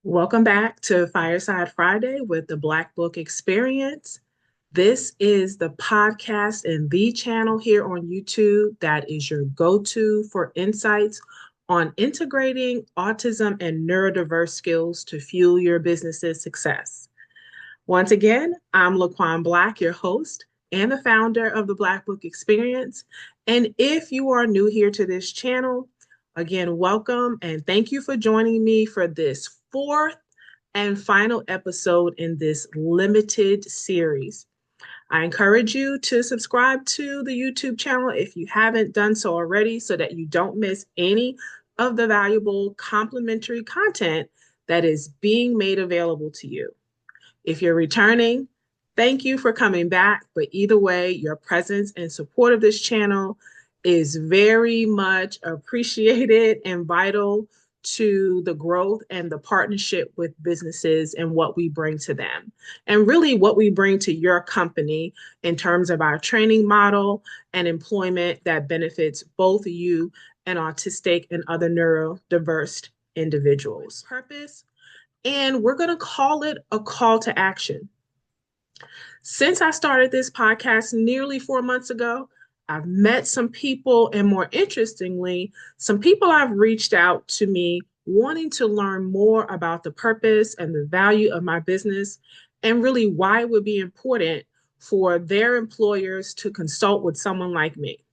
Welcome back to Fireside Friday with the Black Book Experience. This is the podcast and the channel here on YouTube that is your go-to for insights on integrating autism and neurodiverse skills to fuel your business's success. Once again, I'm Laquan Black, your host and the founder of the Black Book Experience. And if you are new here to this channel, again, welcome and thank you for joining me for this fourth and final episode in this limited series. I encourage you to subscribe to the YouTube channel if you haven't done so already so that you don't miss any of the valuable complimentary content that is being made available to you. If you're returning, thank you for coming back. But either way, your presence and support of this channel is very much appreciated and vital to the growth and the partnership with businesses and what we bring to them. And really what we bring to your company in terms of our training model and employment that benefits both you and autistic and other neurodiverse individuals. Purpose, and we're going to call it a call to action. Since I started this podcast nearly 4 months ago, I've met some people, and more interestingly, some people have reached out to me wanting to learn more about the purpose and the value of my business, and really why it would be important for their employers to consult with someone like me.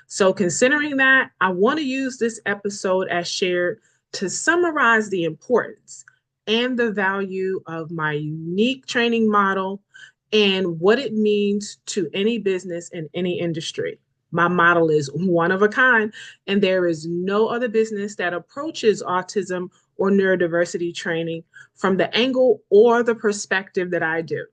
So, considering that, I want to use this episode as shared to summarize the importance and the value of my unique training model and what it means to any business in any industry. My model is one of a kind, and there is no other business that approaches autism or neurodiversity training from the angle or the perspective that I do.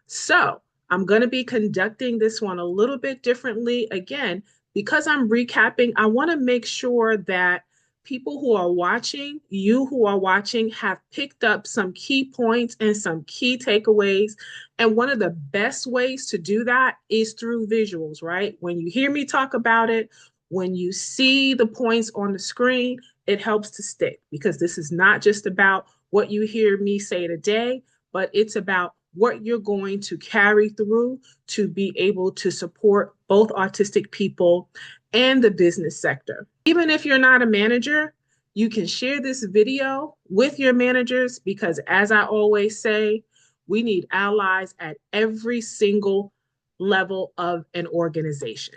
So I'm going to be conducting this one a little bit differently. Again, because I'm recapping, I want to make sure that people who are watching, you who are watching, have picked up some key points and some key takeaways. And one of the best ways to do that is through visuals, right? When you hear me talk about it, when you see the points on the screen, it helps to stick, because this is not just about what you hear me say today, but it's about what you're going to carry through to be able to support both autistic people and the business sector. Even if you're not a manager, you can share this video with your managers, because as I always say, we need allies at every single level of an organization.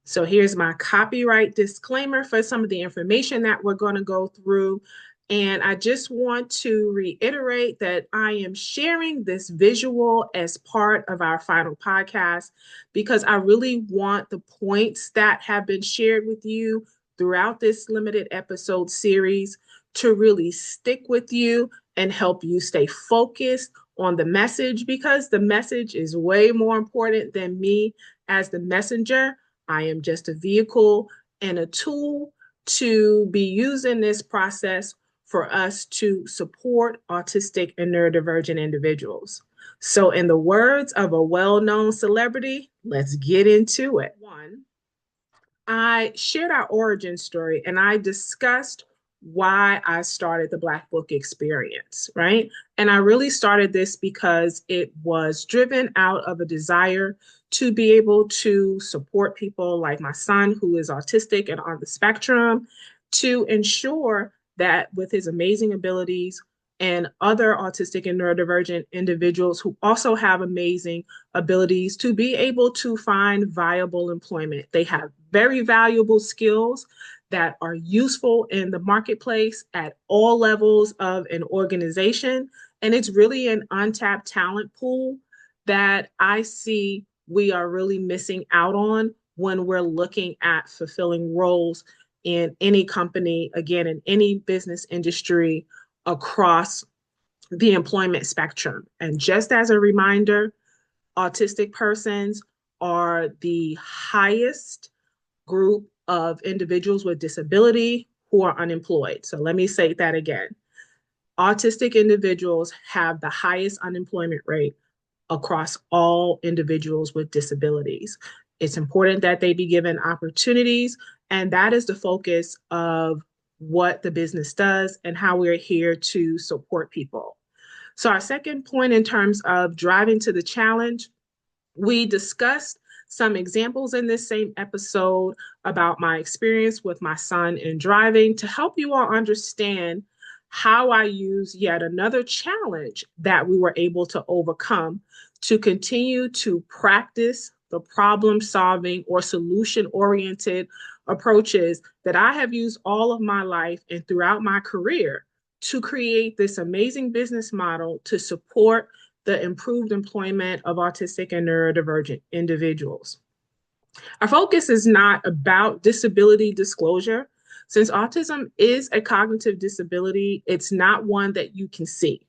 So here's my copyright disclaimer for some of the information that we're going to go through. And I just want to reiterate that I am sharing this visual as part of our final podcast, because I really want the points that have been shared with you throughout this limited episode series to really stick with you and help you stay focused on the message, because the message is way more important than me as the messenger. I am just a vehicle and a tool to be used in this process for us to support autistic and neurodivergent individuals. So, in the words of a well-known celebrity, let's get into it. One, I shared our origin story and I discussed why I started the Black Book Experience, right? And I really started this because it was driven out of a desire to be able to support people like my son, who is autistic and on the spectrum, to ensure that with his amazing abilities and other autistic and neurodivergent individuals who also have amazing abilities, to be able to find viable employment. They have very valuable skills that are useful in the marketplace at all levels of an organization. And it's really an untapped talent pool that I see we are really missing out on when we're looking at fulfilling roles in any company, again, in any business industry across the employment spectrum. And just as a reminder, autistic persons are the highest group of individuals with disability who are unemployed. So let me say that again. Autistic individuals have the highest unemployment rate across all individuals with disabilities. It's important that they be given opportunities, and that is the focus of what the business does, and how we're here to support people. So, our second point in terms of driving to the challenge, we discussed some examples in this same episode about my experience with my son in driving to help you all understand how I use yet another challenge that we were able to overcome to continue to practice the problem solving or solution oriented approaches that I have used all of my life and throughout my career to create this amazing business model to support the improved employment of autistic and neurodivergent individuals. Our focus is not about disability disclosure. Since autism is a cognitive disability, it's not one that you can see,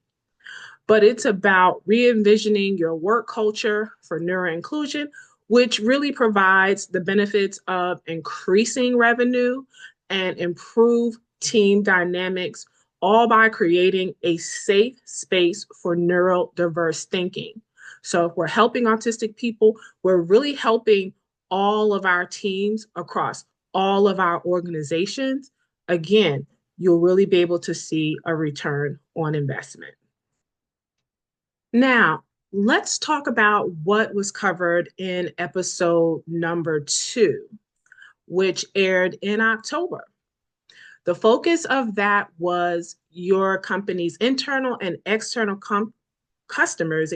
but it's about re-envisioning your work culture for neuro-inclusion, which really provides the benefits of increasing revenue and improve team dynamics, all by creating a safe space for neurodiverse thinking. So if we're helping autistic people, we're really helping all of our teams across all of our organizations. Again, you'll really be able to see a return on investment. Now, let's talk about what was covered in episode number 2, which aired in October. The focus of that was your company's internal and external customers,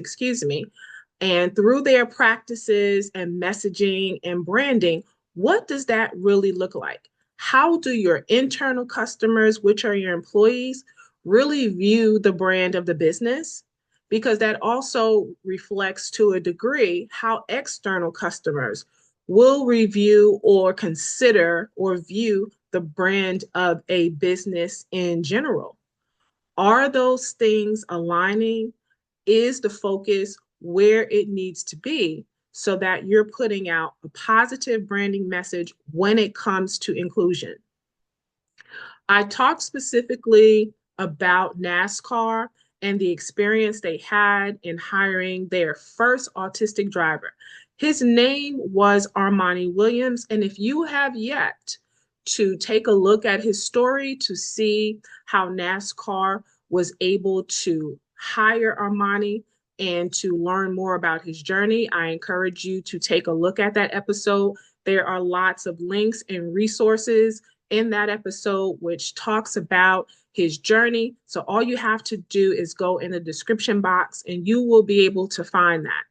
and through their practices and messaging and branding, what does that really look like? How do your internal customers, which are your employees, really view the brand of the business? Because that also reflects to a degree how external customers will review or consider or view the brand of a business in general. Are those things aligning? Is the focus where it needs to be so that you're putting out a positive branding message when it comes to inclusion? I talked specifically about NASCAR and the experience they had in hiring their first autistic driver. His name was Armani Williams. And if you have yet to take a look at his story to see how NASCAR was able to hire Armani and to learn more about his journey, I encourage you to take a look at that episode. There are lots of links and resources in that episode, which talks about his journey. So all you have to do is go in the description box and you will be able to find that.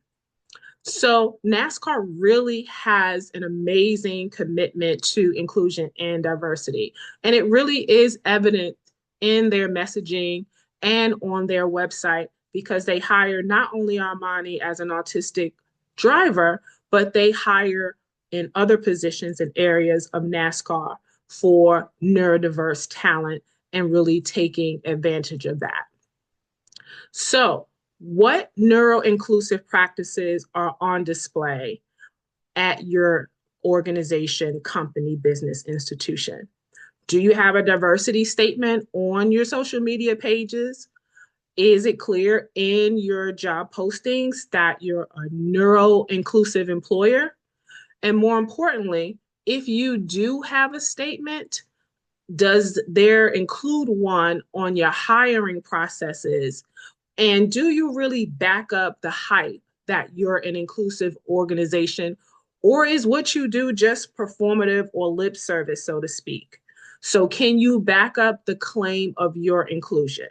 So NASCAR really has an amazing commitment to inclusion and diversity. And it really is evident in their messaging and on their website because they hire not only Armani as an autistic driver, but they hire in other positions and areas of NASCAR for neurodiverse talent and really taking advantage of that. So, what neuro-inclusive practices are on display at your organization, company, business, institution? Do you have a diversity statement on your social media pages? Is it clear in your job postings that you're a neuro-inclusive employer? And more importantly, if you do have a statement, does there include one on your hiring processes? And do you really back up the hype that you're an inclusive organization? Or is what you do just performative or lip service, so to speak? So, can you back up the claim of your inclusion?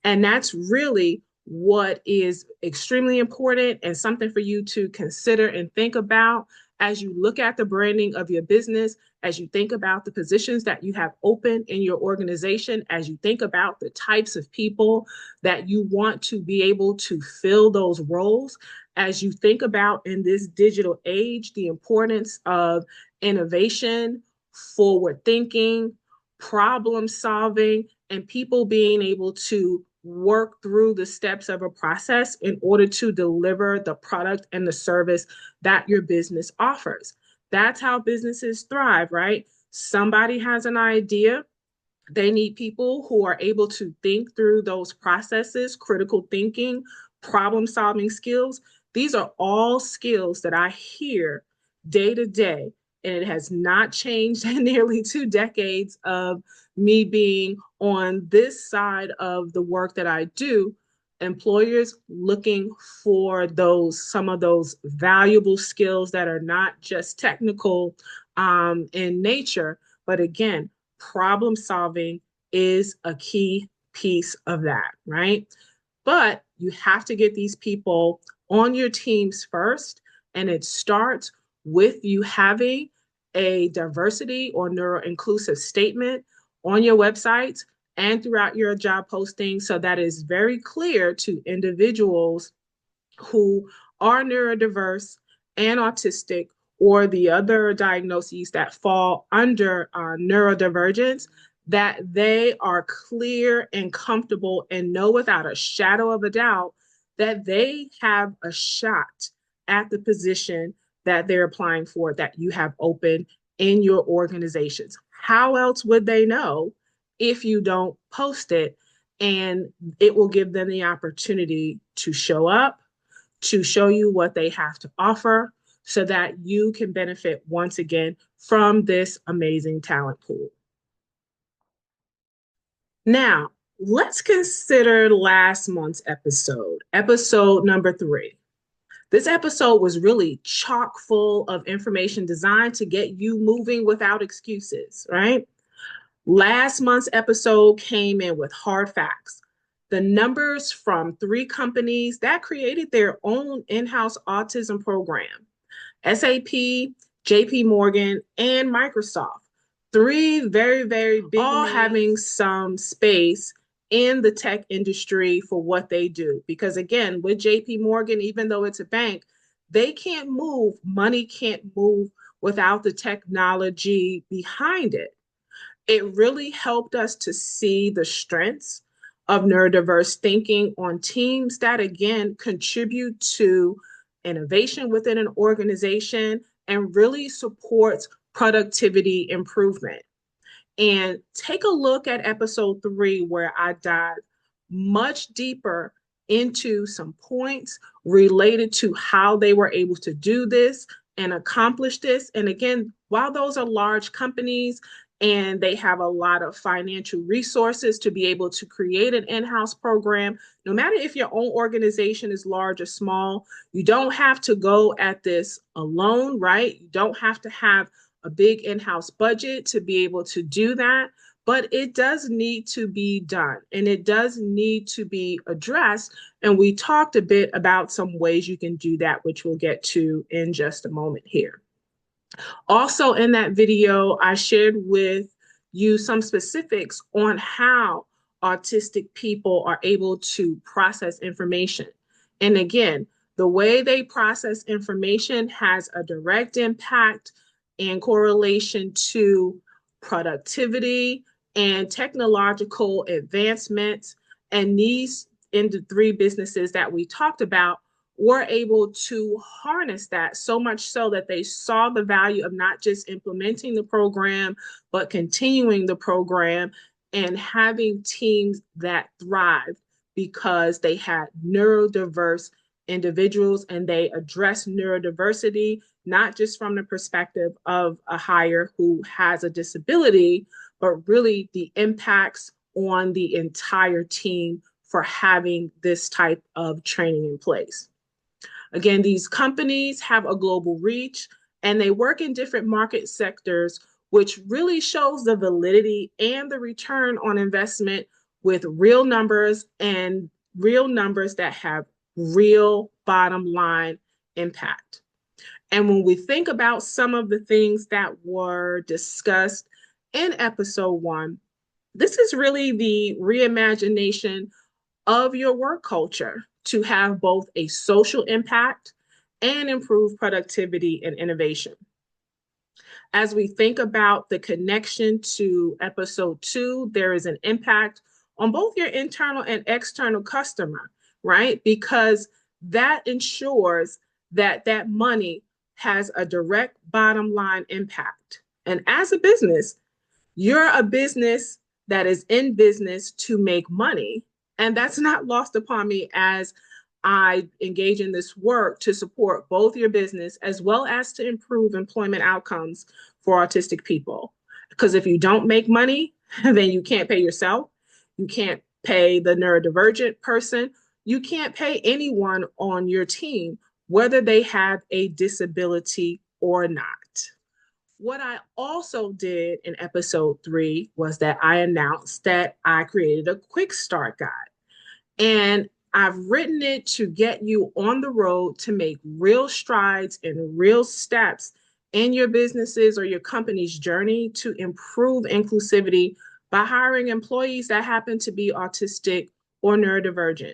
And that's really what is extremely important and something for you to consider and think about as you look at the branding of your business, as you think about the positions that you have open in your organization, as you think about the types of people that you want to be able to fill those roles, as you think about in this digital age, the importance of innovation, forward thinking, problem solving, and people being able to work through the steps of a process in order to deliver the product and the service that your business offers. That's how businesses thrive, right? Somebody has an idea. They need people who are able to think through those processes, critical thinking, problem solving skills. These are all skills that I hear day to day and it has not changed in nearly 2 decades of me being on this side of the work that I do. Employers looking for some of those valuable skills that are not just technical in nature, but again, problem solving is a key piece of that, right? But you have to get these people on your teams first. And it starts with you having a diversity or neuro-inclusive statement on your website and throughout your job posting. So that is very clear to individuals who are neurodiverse and autistic or the other diagnoses that fall under neurodivergence, that they are clear and comfortable and know without a shadow of a doubt that they have a shot at the position that they're applying for, that you have open in your organizations. How else would they know if you don't post it? And it will give them the opportunity to show up, to show you what they have to offer so that you can benefit once again from this amazing talent pool. Now, let's consider last month's episode, episode number 3. This episode was really chock full of information designed to get you moving without excuses, right? Last month's episode came in with hard facts. The numbers from 3 companies that created their own in-house autism program: SAP, JP Morgan, and Microsoft. 3 very, very big all names, having some space in the tech industry for what they do. Because again, with JP Morgan, even though it's a bank, they can't move, money can't move without the technology behind it. It really helped us to see the strengths of neurodiverse thinking on teams that, again, contribute to innovation within an organization and really supports productivity improvement. And take a look at episode 3, where I dive much deeper into some points related to how they were able to do this and accomplish this. And again, while those are large companies and they have a lot of financial resources to be able to create an in-house program, no matter if your own organization is large or small, you don't have to go at this alone, right? You don't have to have a big in-house budget to be able to do that, but it does need to be done and it does need to be addressed. And we talked a bit about some ways you can do that, which we'll get to in just a moment here. Also, in that video, I shared with you some specifics on how autistic people are able to process information. And again, the way they process information has a direct impact and correlation to productivity and technological advancements. And these in the 3 businesses that we talked about were able to harness that, so much so that they saw the value of not just implementing the program, but continuing the program and having teams that thrived because they had neurodiverse individuals and they address neurodiversity, not just from the perspective of a hire who has a disability, but really the impacts on the entire team for having this type of training in place. Again, these companies have a global reach and they work in different market sectors, which really shows the validity and the return on investment with real numbers and real numbers that have real bottom line impact. And when we think about some of the things that were discussed in episode 1, this is really the reimagination of your work culture to have both a social impact and improve productivity and innovation. As we think about the connection to episode 2, there is an impact on both your internal and external customer, right? Because that ensures that that money has a direct bottom line impact. And as a business, you're a business that is in business to make money. And that's not lost upon me as I engage in this work to support both your business as well as to improve employment outcomes for autistic people. Because if you don't make money, then you can't pay yourself. You can't pay the neurodivergent person. You can't pay anyone on your team, whether they have a disability or not. What I also did in episode 3 was that I announced that I created a quick start guide. And I've written it to get you on the road to make real strides and real steps in your businesses or your company's journey to improve inclusivity by hiring employees that happen to be autistic or neurodivergent.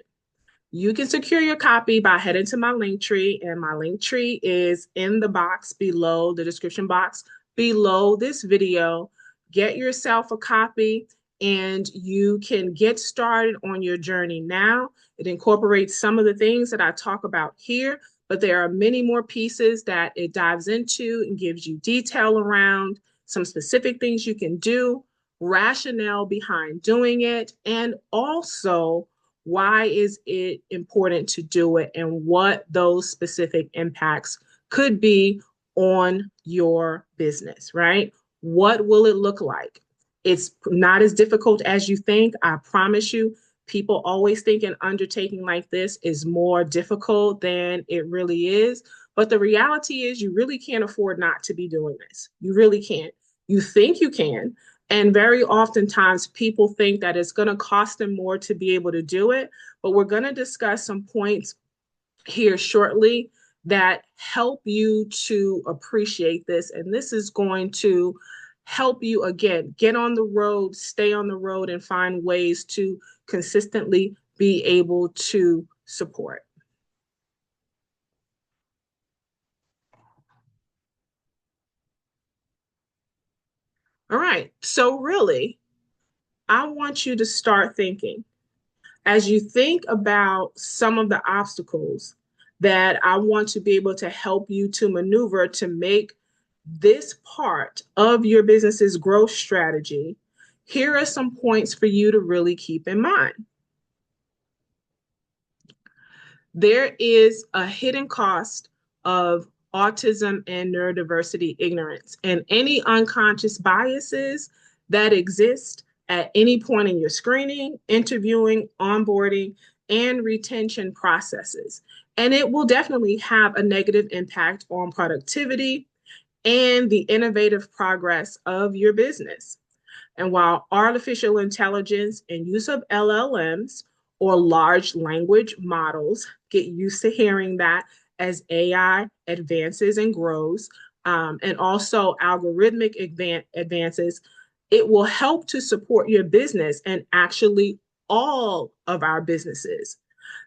You can secure your copy by heading to my link tree, and my link tree is in the box below, the description box below this video. Get yourself a copy and you can get started on your journey now. It incorporates some of the things that I talk about here, but there are many more pieces that it dives into and gives you detail around some specific things you can do, rationale behind doing it, and also why is it important to do it and what those specific impacts could be on your business, right? What will it look like? It's not as difficult as you think. I promise you, people always think an undertaking like this is more difficult than it really is. But the reality is, you really can't afford not to be doing this. You really can't. You think you can. And very oftentimes, people think that it's going to cost them more to be able to do it. But we're going to discuss some points here shortly that help you to appreciate this. And this is going to help you, again, get on the road, stay on the road, and find ways to consistently be able to support. All right. So, really, I want you to start thinking as you think about some of the obstacles that I want to be able to help you to maneuver to make this part of your business's growth strategy. Here are some points for you to really keep in mind. There is a hidden cost of autism and neurodiversity ignorance and any unconscious biases that exist at any point in your screening, interviewing, onboarding, and retention processes. And it will definitely have a negative impact on productivity and the innovative progress of your business. And while artificial intelligence and use of LLMs or large language models, get used to hearing that as AI advances and grows, and also algorithmic advances, it will help to support your business and actually all of our businesses.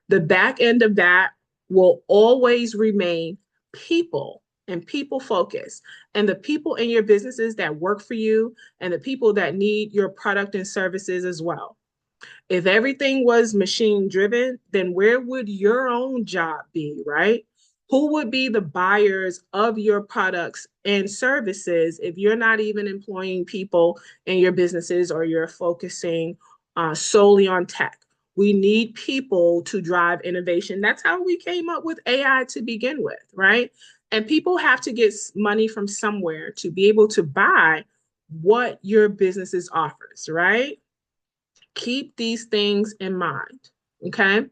The back end of that will always remain people and people focused. And the people in your businesses that work for you and the people that need your product and services as well. If everything was machine driven, then where would your own job be, right? Who would be the buyers of your products and services if you're not even employing people in your businesses or you're focusing solely on tech? We need people to drive innovation. That's how we came up with AI to begin with, right? And people have to get money from somewhere to be able to buy what your businesses offers, right? Keep these things in mind, okay?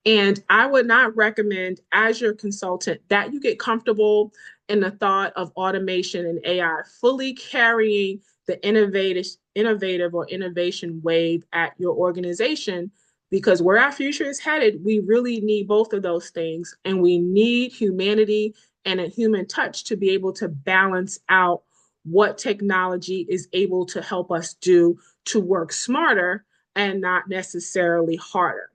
And I would not recommend, as your consultant, that you get comfortable in the thought of automation and AI fully carrying the innovative or innovation wave at your organization, because where our future is headed, we really need both of those things. And we need humanity and a human touch to be able to balance out what technology is able to help us do to work smarter and not necessarily harder,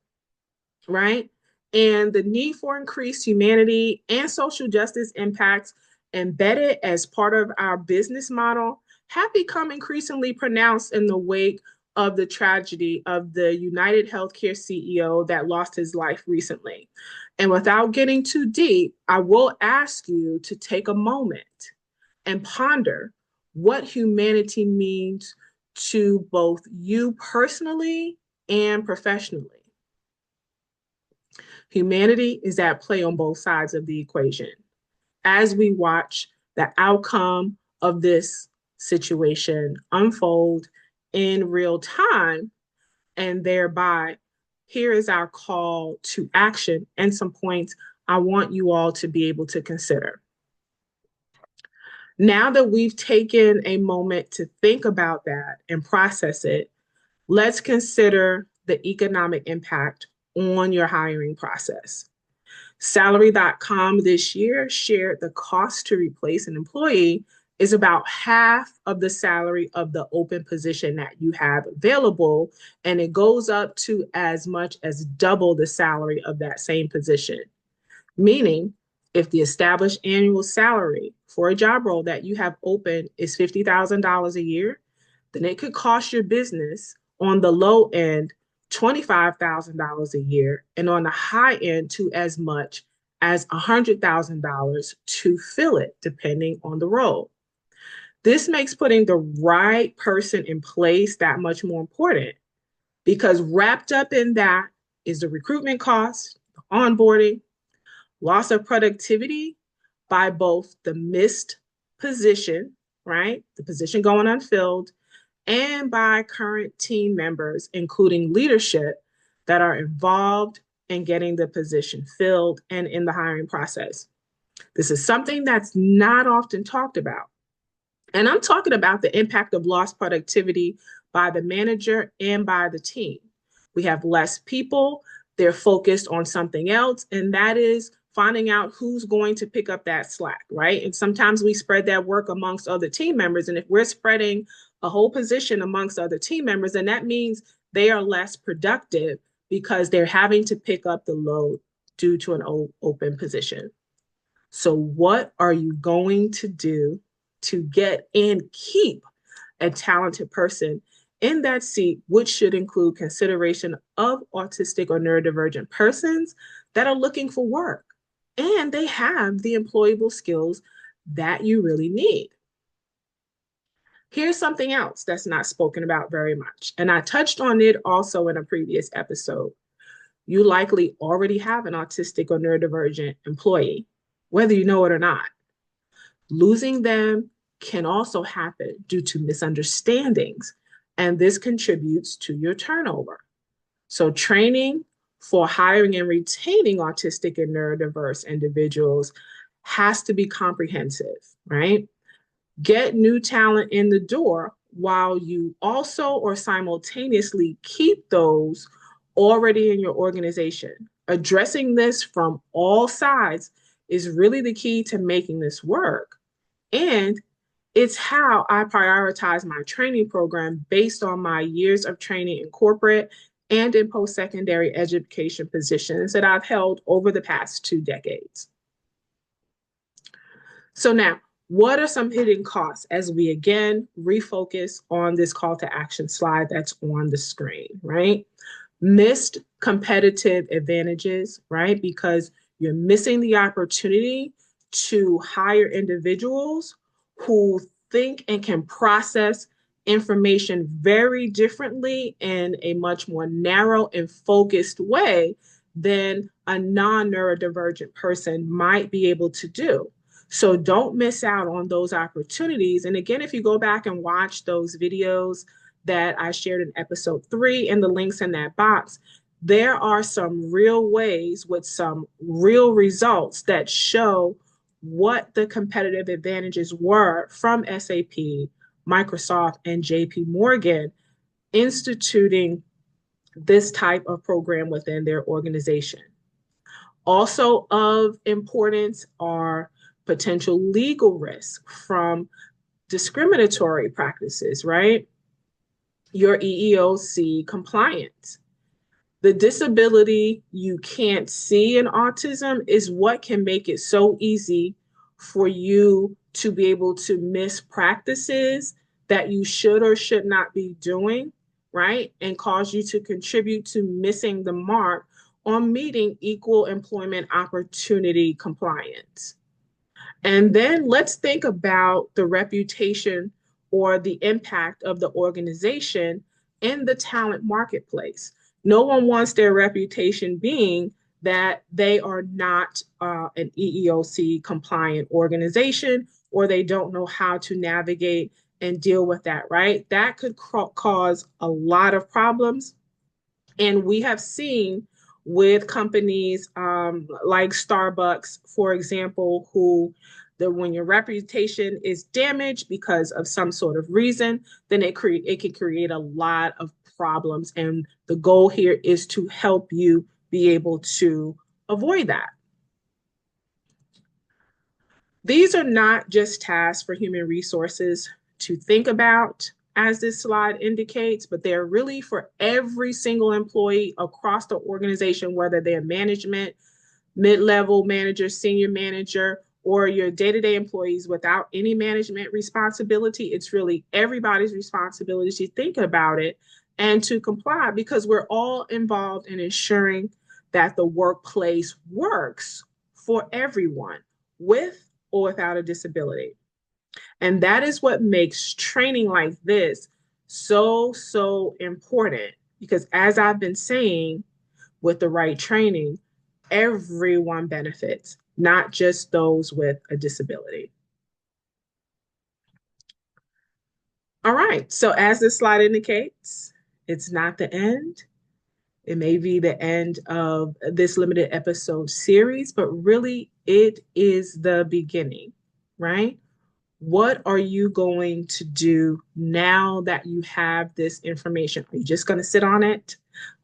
right? And the need for increased humanity and social justice impacts embedded as part of our business model have become increasingly pronounced in the wake of the tragedy of the United Healthcare CEO that lost his life recently. And without getting too deep, I will ask you to take a moment and ponder what humanity means to both you personally and professionally. Humanity is at play on both sides of the equation. As we watch the outcome of this situation unfold in real time, and thereby, here is our call to action and some points I want you all to be able to consider. Now that we've taken a moment to think about that and process it, let's consider the economic impact on your hiring process. Salary.com this year shared the cost to replace an employee is about half of the salary of the open position that you have available, and it goes up to as much as double the salary of that same position. Meaning, if the established annual salary for a job role that you have open is $50,000 a year, then it could cost your business on the low end $25,000 a year, and on the high end to as much as $100,000 to fill it, depending on the role. This makes putting the right person in place that much more important, because wrapped up in that is the recruitment cost, the onboarding, loss of productivity by both the missed position, right? The position going unfilled, and by current team members, including leadership, that are involved in getting the position filled and in the hiring process. This is something that's not often talked about. And I'm talking about the impact of lost productivity by the manager and by the team. We have less people, they're focused on something else, and that is finding out who's going to pick up that slack, right? And sometimes we spread that work amongst other team members. And if we're spreading a whole position amongst other team members, then that means they are less productive because they're having to pick up the load due to an open position. So what are you going to do to get and keep a talented person in that seat, which should include consideration of autistic or neurodivergent persons that are looking for work and they have the employable skills that you really need? Here's something else that's not spoken about very much, and I touched on it also in a previous episode. You likely already have an autistic or neurodivergent employee, whether you know it or not. Losing them can also happen due to misunderstandings, and this contributes to your turnover. So training for hiring and retaining autistic and neurodiverse individuals has to be comprehensive, right? Get new talent in the door while you also or simultaneously keep those already in your organization. Addressing this from all sides is really the key to making this work. And it's how I prioritize my training program based on my years of training in corporate and in post-secondary education positions that I've held over the past 2 decades. So now, what are some hidden costs as we again refocus on this call to action slide that's on the screen, right? Missed competitive advantages, right? Because you're missing the opportunity to hire individuals who think and can process information very differently in a much more narrow and focused way than a non-neurodivergent person might be able to do. So don't miss out on those opportunities. And again, if you go back and watch those videos that I shared in episode 3 and the links in that box, there are some real ways with some real results that show what the competitive advantages were from SAP, Microsoft, and JP Morgan instituting this type of program within their organization. Also of importance are potential legal risks from discriminatory practices, right? Your EEOC compliance. The disability you can't see in autism is what can make it so easy for you to be able to miss practices that you should or should not be doing, right? And cause you to contribute to missing the mark on meeting equal employment opportunity compliance. And then let's think about the reputation or the impact of the organization in the talent marketplace. No one wants their reputation being that they are not an EEOC compliant organization, or they don't know how to navigate and deal with that, right? That could cause a lot of problems. And we have seen with companies like Starbucks, for example, who when your reputation is damaged because of some sort of reason, then it can create a lot of problems. And the goal here is to help you be able to avoid that. These are not just tasks for human resources to think about, as this slide indicates, but they're really for every single employee across the organization, whether they're management, mid-level manager, senior manager, or your day-to-day employees without any management responsibility. It's really everybody's responsibility to think about it and to comply, because we're all involved in ensuring that the workplace works for everyone with or without a disability. And that is what makes training like this so important, because as I've been saying, with the right training, everyone benefits, not just those with a disability. All right, so as this slide indicates, it's not the end. It may be the end of this limited episode series, but really it is the beginning, right? What are you going to do now that you have this information? Are you just going to sit on it?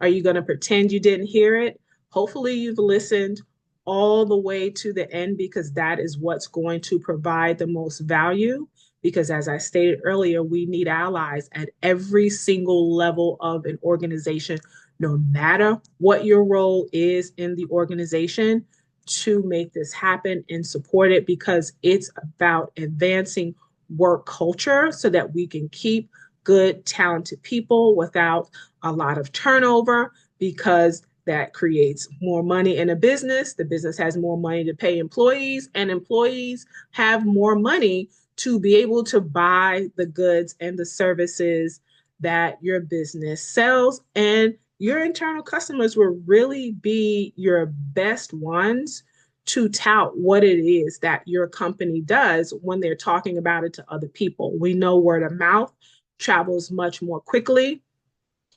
Are you going to pretend you didn't hear it? Hopefully, you've listened all the way to the end, because that is what's going to provide the most value. Because as I stated earlier, we need allies at every single level of an organization, no matter what your role is in the organization, to make this happen and support it, because it's about advancing work culture so that we can keep good, talented people without a lot of turnover, because that creates more money in a business. The business has more money to pay employees, and employees have more money to be able to buy the goods and the services that your business sells. And your internal customers will really be your best ones to tout what it is that your company does when they're talking about it to other people. We know word of mouth travels much more quickly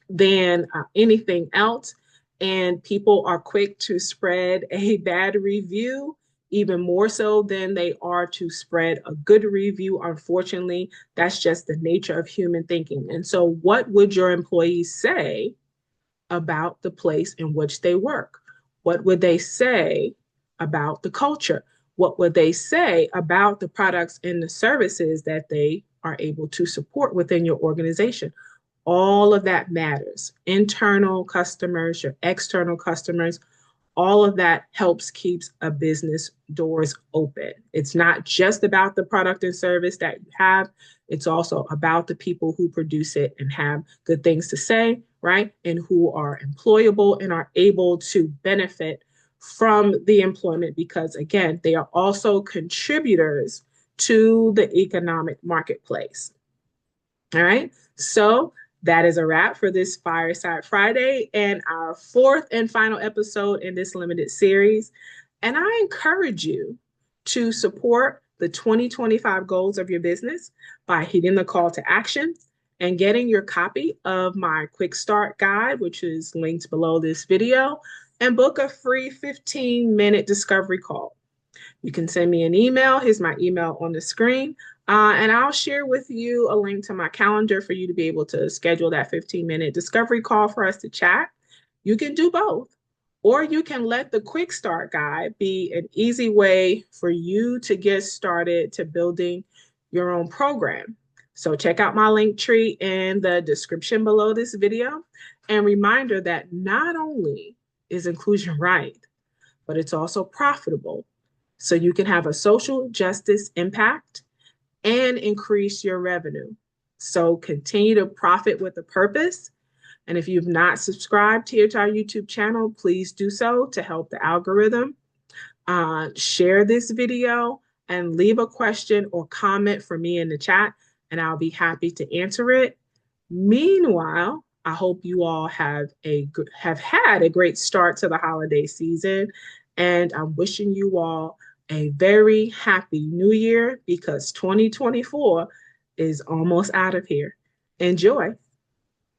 than anything else, and people are quick to spread a bad review, even more so than they are to spread a good review. Unfortunately, that's just the nature of human thinking. And so, what would your employees say about the place in which they work? What would they say about the culture? What would they say about the products and the services that they are able to support within your organization? All of that matters. Internal customers, your external customers, all of that helps keeps a business doors open. It's not just about the product and service that you have. It's also about the people who produce it and have good things to say, right? And who are employable and are able to benefit from the employment, because again, they are also contributors to the economic marketplace. All right. So that is a wrap for this Fireside Friday and our fourth and final episode in this limited series. And I encourage you to support the 2025 goals of your business by hitting the call to action and getting your copy of my quick start guide, which is linked below this video, and book a free 15-minute discovery call. You can send me an email. Here's my email on the screen. And I'll share with you a link to my calendar for you to be able to schedule that 15-minute discovery call for us to chat. You can do both, or you can let the quick start guide be an easy way for you to get started to building your own program. So check out my link tree in the description below this video. And reminder that not only is inclusion right, but it's also profitable. So you can have a social justice impact and increase your revenue. So continue to profit with a purpose. And if you've not subscribed here to our YouTube channel, please do so to help the algorithm. Share this video and leave a question or comment for me in the chat, and I'll be happy to answer it. Meanwhile, I hope you all have had a great start to the holiday season, and I'm wishing you all a very happy new year because 2024 is almost out of here. Enjoy.